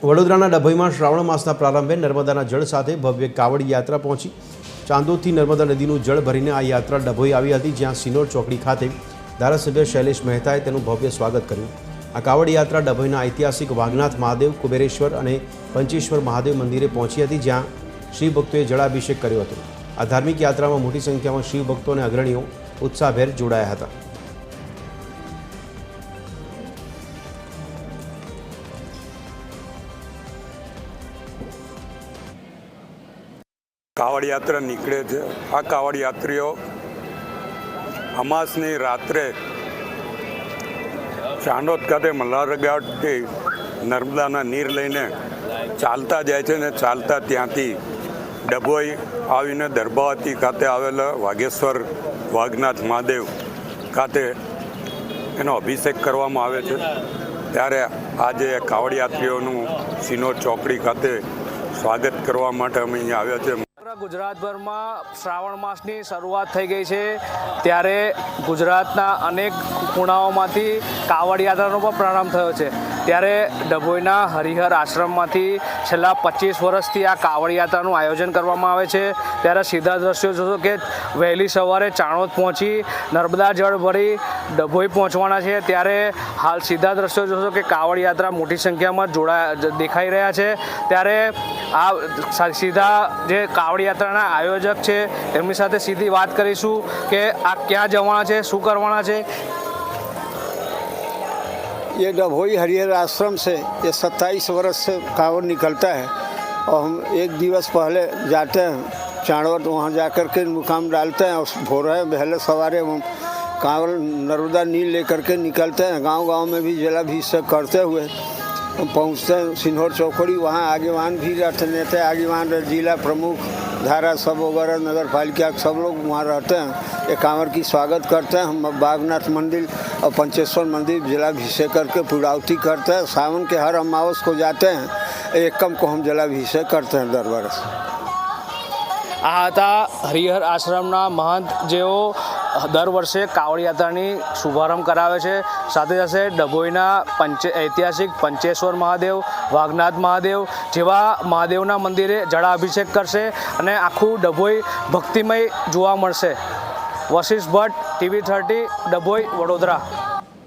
વડોદરાના ડભોઈમાં શ્રાવણ માસના પ્રારંભે નર્મદાના જળ સાથે ભવ્ય કાવડ યાત્રા પહોંચી। ચાંદોદથી નર્મદા નદીનું જળ ભરીને આ યાત્રા ડભોઈ આવી હતી, જ્યાં સિનોર ચોકડી ખાતે ધારાસભ્ય શૈલેષ મહેતાએ તેનું ભવ્ય સ્વાગત કર્યું। આ કાવડ યાત્રા ડભોઈના ઐતિહાસિક વાઘનાથ મહાદેવ, કુબેરેશ્વર અને પંચેશ્વર મહાદેવ મંદિરે પહોંચી હતી, જ્યાં શિવભક્તોએ જળાભિષેક કર્યો હતો। આ ધાર્મિક યાત્રામાં મોટી સંખ્યામાં શિવભક્તો અને અગ્રણીઓ ઉત્સાહભેર જોડાયા હતા। કાવડ યાત્રા નીકળે છે। આ કાવડ યાત્રીઓ અમાસની રાત્રે ચાંદોદ ખાતે મલ્હારગઢથી નર્મદાના નીર લઈને ચાલતા જાય છે ને ચાલતા ત્યાંથી ડભોઈ આવીને દર્ભાવતી ખાતે આવેલા વાઘેશ્વર વાઘનાથ મહાદેવ ખાતે એનો અભિષેક કરવામાં આવે છે। ત્યારે આજે કાવડ યાત્રીઓનું સિનોર ચોકડી ખાતે સ્વાગત કરવા માટે અમે અહીંયા આવ્યા છે। ગુજરાતભરમાં શ્રાવણ માસની શરૂઆત થઈ ગઈ છે, ત્યારે ગુજરાતના અનેક ખૂણાઓમાંથી કાવડ યાત્રાનો પણ પ્રારંભ થયો છે। ત્યારે ડભોઈના હરિહર આશ્રમમાંથી છેલ્લા 25 વર્ષથી આ કાવડ યાત્રાનું આયોજન કરવામાં આવે છે। ત્યારે સીધા દ્રશ્યો જોશો કે વહેલી સવારે ચાણોદ પહોંચી નર્મદા જળ ભરી ડભોઈ પહોંચવાના છે। ત્યારે હાલ સીધા દ્રશ્યો જોશો કે કાવડ યાત્રા મોટી સંખ્યામાં દેખાઈ રહ્યા છે। ત્યારે આ સીધા જે કાવડ યાત્રાના આયોજક છે એમની સાથે સીધી વાત કરીશું કે આ ક્યાં જવાના છે, શું કરવાના છે। ये डभोई हरिहर आश्रम से ये 27 वर्ष से कावड़ निकलता है और हम एक दिवस पहले जाते हैं चाणोद, वहाँ जाकर के मुकाम डालते हैं और भोर पहले सवारे हम कावड़ नर्मदा नील लेकर के निकलते हैं। गांव-गांव में भी जलाभिषेक करते हुए हम पहुँचते हैं सिनोर चौकड़ी। वहाँ आगेवान भी रहते, नेता आगेवान, जिला प्रमुख, धारा सब वगैरह नगर पालिका सब लोग वहाँ रहते हैं। ये कांवर की स्वागत करते हैं। हम बागनाथ मंदिर और पंचेश्वर मंदिर जलाभिषेक करके पूर्णाहुति करते हैं। सावन के हर अमावस को जाते हैं, एकम को हम जलाभिषेक करते हैं दर वर्ष। આ હતા હરિહર આશ્રમના મહંત, જેઓ દર વર્ષે કાવડ યાત્રાની શુભારંભ કરાવે છે। સાથે સાથે ડભોઈના ઐતિહાસિક પંચેશ્વર મહાદેવ, વાઘનાથ મહાદેવ જેવા મહાદેવના મંદિરે જળાભિષેક કરશે અને આખું ડભોઈ ભક્તિમય જોવા મળશે। વશિષ્ઠ ભટ્ટ, TV 30, ડભોઈ, વડોદરા।